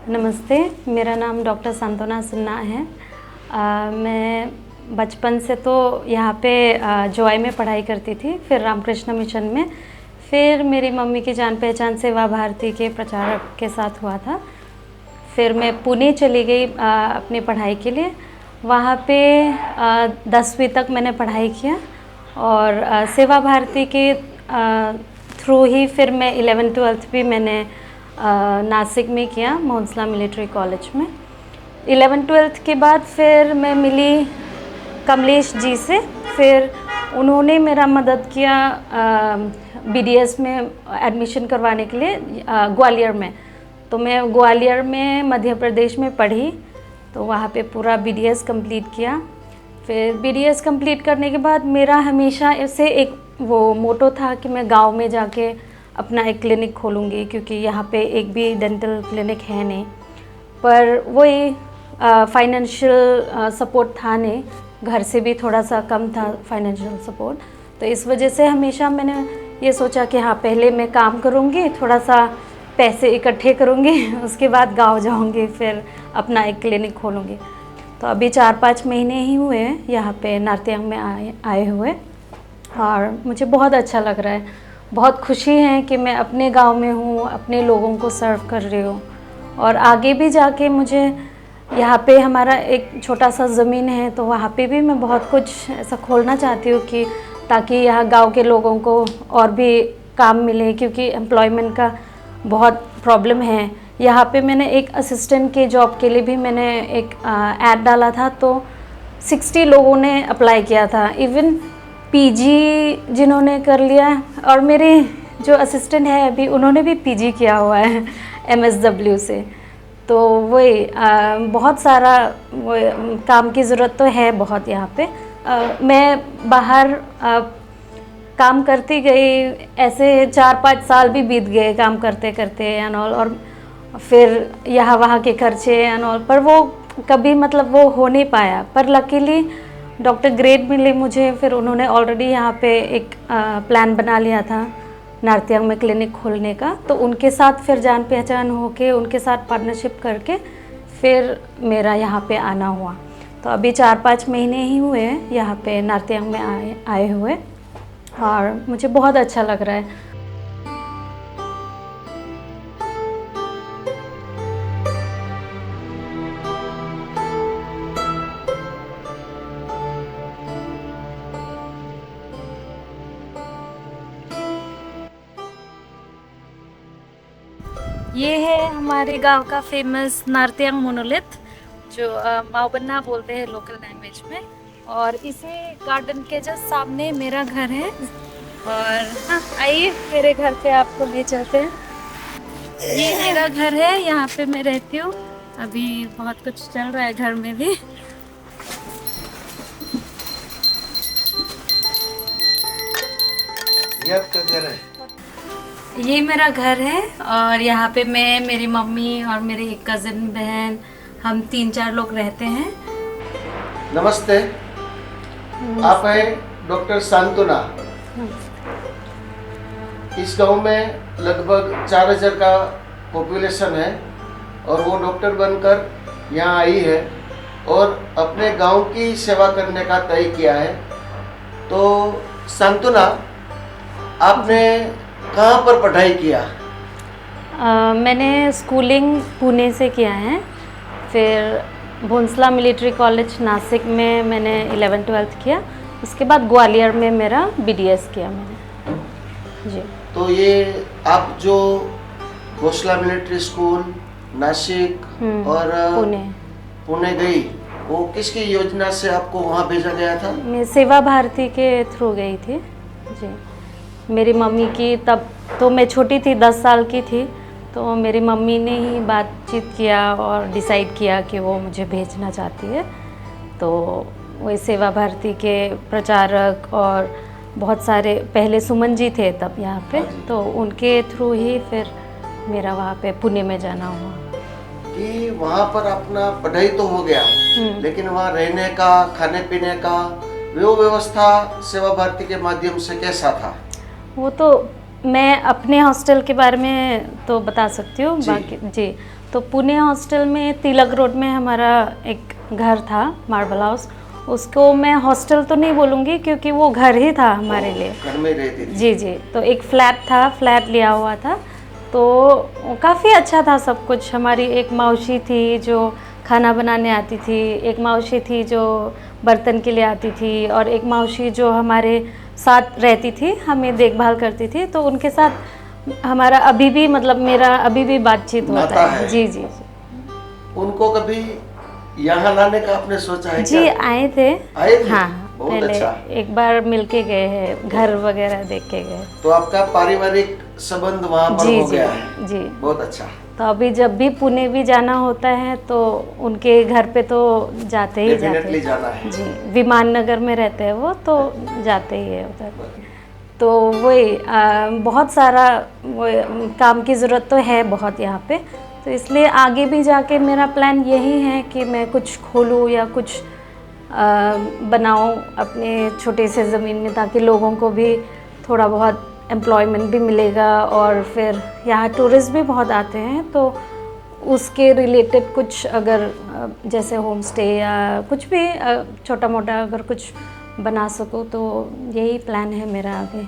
नमस्ते, मेरा नाम डॉक्टर सांत्वना सिन्हा है। मैं बचपन से तो यहाँ पे जॉय में पढ़ाई करती थी, फिर रामकृष्ण मिशन में, फिर मेरी मम्मी की जान पहचान सेवा भारती के प्रचारक के साथ हुआ था। फिर मैं पुणे चली गई अपनी पढ़ाई के लिए। वहाँ पे 10वीं तक मैंने पढ़ाई किया और सेवा भारती के थ्रू ही फिर मैं 11th-12th भी मैंने नासिक में किया, मोहनसला मिलिट्री कॉलेज में। 11th-12th के बाद फिर मैं मिली कमलेश जी से, फिर उन्होंने मेरा मदद किया BDS में एडमिशन करवाने के लिए ग्वालियर में। तो मैं ग्वालियर में मध्य प्रदेश में पढ़ी, तो वहाँ पे पूरा BDS कंप्लीट किया। फिर BDS कंप्लीट करने के बाद मेरा हमेशा ऐसे एक वो मोटो था कि मैं गांव में जाके अपना एक क्लिनिक खोलूँगी, क्योंकि यहाँ पे एक भी डेंटल क्लिनिक है नहीं। पर वही फाइनेंशियल सपोर्ट था नहीं, घर से भी थोड़ा सा कम था फाइनेंशियल सपोर्ट। तो इस वजह से हमेशा मैंने ये सोचा कि हाँ, पहले मैं काम करूँगी, थोड़ा सा पैसे इकट्ठे करूँगी, उसके बाद गांव जाऊँगी, फिर अपना एक क्लिनिक खोलूँगी। तो अभी 4-5 महीने ही हुए हैं यहाँ पे नार्तियांग में आए हुए, और मुझे बहुत अच्छा लग रहा है। बहुत खुशी है कि मैं अपने गांव में हूँ, अपने लोगों को सर्व कर रही हूँ। और आगे भी जाके मुझे यहाँ पे हमारा एक छोटा सा ज़मीन है, तो वहाँ पे भी मैं बहुत कुछ ऐसा खोलना चाहती हूँ कि ताकि यहाँ गांव के लोगों को और भी काम मिले, क्योंकि एम्प्लॉयमेंट का बहुत प्रॉब्लम है। यहाँ पे मैंने एक असिस्टेंट के जॉब के लिए भी मैंने एक ऐड डाला था, तो 60 लोगों ने अप्लाई किया था। इवन PG जिन्होंने कर लिया, और मेरे जो असिस्टेंट है अभी, उन्होंने भी PG किया हुआ है MSW से। तो वही बहुत सारा वो काम की ज़रूरत तो है बहुत यहाँ पे। मैं बाहर काम करती गई, ऐसे 4-5 साल भी बीत गए काम करते करते एंड ऑल, और फिर यहाँ वहाँ के खर्चे एंड ऑल, पर वो कभी मतलब वो हो नहीं पाया। पर लकीली डॉक्टर ग्रेट मिले मुझे, फिर उन्होंने ऑलरेडी यहाँ पे एक प्लान बना लिया था नार्तियांग में क्लिनिक खोलने का, तो उनके साथ फिर जान पहचान होके उनके साथ पार्टनरशिप करके फिर मेरा यहाँ पे आना हुआ। तो अभी 4-5 महीने ही हुए हैं यहाँ पे नार्तियांग में आए हुए, और मुझे बहुत अच्छा लग रहा है। ये है हमारे गांव का फेमस नार्तियांग मोनोलिथ, जो माओबन्ना बोलते हैं लोकल लैंग्वेज में। और इसी गार्डन के जस्ट सामने मेरा घर है। और हाँ, आइए मेरे घर पे आपको ले चलते हैं। ये मेरा घर है, यहाँ पे मैं रहती हूँ। अभी बहुत कुछ चल रहा है घर में भी। ये आपका घर है? ये मेरा घर है, और यहाँ पे मैं, मेरी मम्मी और मेरी एक कज़न बहन, हम 3-4 लोग रहते हैं। नमस्ते, आप हैं डॉक्टर सांत्वना। इस गांव में लगभग 4000 का पॉपुलेशन है, और वो डॉक्टर बनकर यहाँ आई है और अपने गांव की सेवा करने का तय किया है। तो सांत्वना, आपने कहाँ पर पढ़ाई किया? मैंने स्कूलिंग पुणे से किया है, फिर मोहनसला मिलिट्री कॉलेज नासिक में मैंने 11th-12th किया। उसके बाद ग्वालियर में मेरा BDS किया मैंने जी। तो ये आप जो मोहनसला मिलिट्री स्कूल नासिक और पुणे गई, वो किसकी योजना से आपको वहाँ भेजा गया था? मैं सेवा भारती के थ्रू गई थी जी। मेरी मम्मी की, तब तो मैं छोटी थी, 10 साल की थी, तो मेरी मम्मी ने ही बातचीत किया और डिसाइड किया कि वो मुझे भेजना चाहती है। तो वही सेवा भारती के प्रचारक और बहुत सारे, पहले सुमन जी थे तब यहाँ पे, तो उनके थ्रू ही फिर मेरा वहाँ पे पुणे में जाना हुआ। कि वहाँ पर अपना पढ़ाई तो हो गया, लेकिन वहाँ रहने का, खाने पीने का वो व्यवस्था सेवा भारती के माध्यम से कैसा था? वो तो मैं अपने हॉस्टल के बारे में तो बता सकती हूँ, बाकी जी। तो पुणे हॉस्टल में तिलक रोड में हमारा एक घर था, मार्बल हाउस। उसको मैं हॉस्टल तो नहीं बोलूँगी क्योंकि वो घर ही था हमारे लिए। घर में रहती थी? जी जी, तो एक फ्लैट था, फ्लैट लिया हुआ था, तो काफ़ी अच्छा था सब कुछ। हमारी एक मौसी थी जो खाना बनाने आती थी, एक मौसी थी जो बर्तन के लिए आती थी, और एक मौसी जो हमारे साथ रहती थी, हमें देखभाल करती थी। तो उनके साथ हमारा अभी भी, मतलब मेरा अभी भी बातचीत होता है। जी जी जी। उनको कभी यहाँ लाने का आपने सोचा है जी क्या? आए थे। आए थे? हाँ, बहुत पहले अच्छा। एक बार मिलके गए हैं, घर वगैरह देख के गए। तो आपका पारिवारिक संबंध वहाँ पर जी हो जी गया है? जी। बहुत अच्छा। तो अभी जब भी पुणे भी जाना होता है तो उनके घर पे तो जाते ही जाते डेफिनेटली जाना है। जी, विमान नगर में रहते हैं वो, तो जाते ही है उधर। तो वही बहुत सारा काम की ज़रूरत तो है बहुत यहाँ पे, तो इसलिए आगे भी जाके मेरा प्लान यही है कि मैं कुछ खोलूँ या कुछ बनाऊँ अपने छोटे से ज़मीन में, ताकि लोगों को भी थोड़ा बहुत एम्प्लॉयमेंट भी मिलेगा। और फिर यहाँ टूरिस्ट भी बहुत आते हैं, तो उसके रिलेटेड कुछ अगर जैसे होम स्टे या कुछ भी छोटा मोटा अगर कुछ बना सकूँ, तो यही प्लान है मेरा आगे।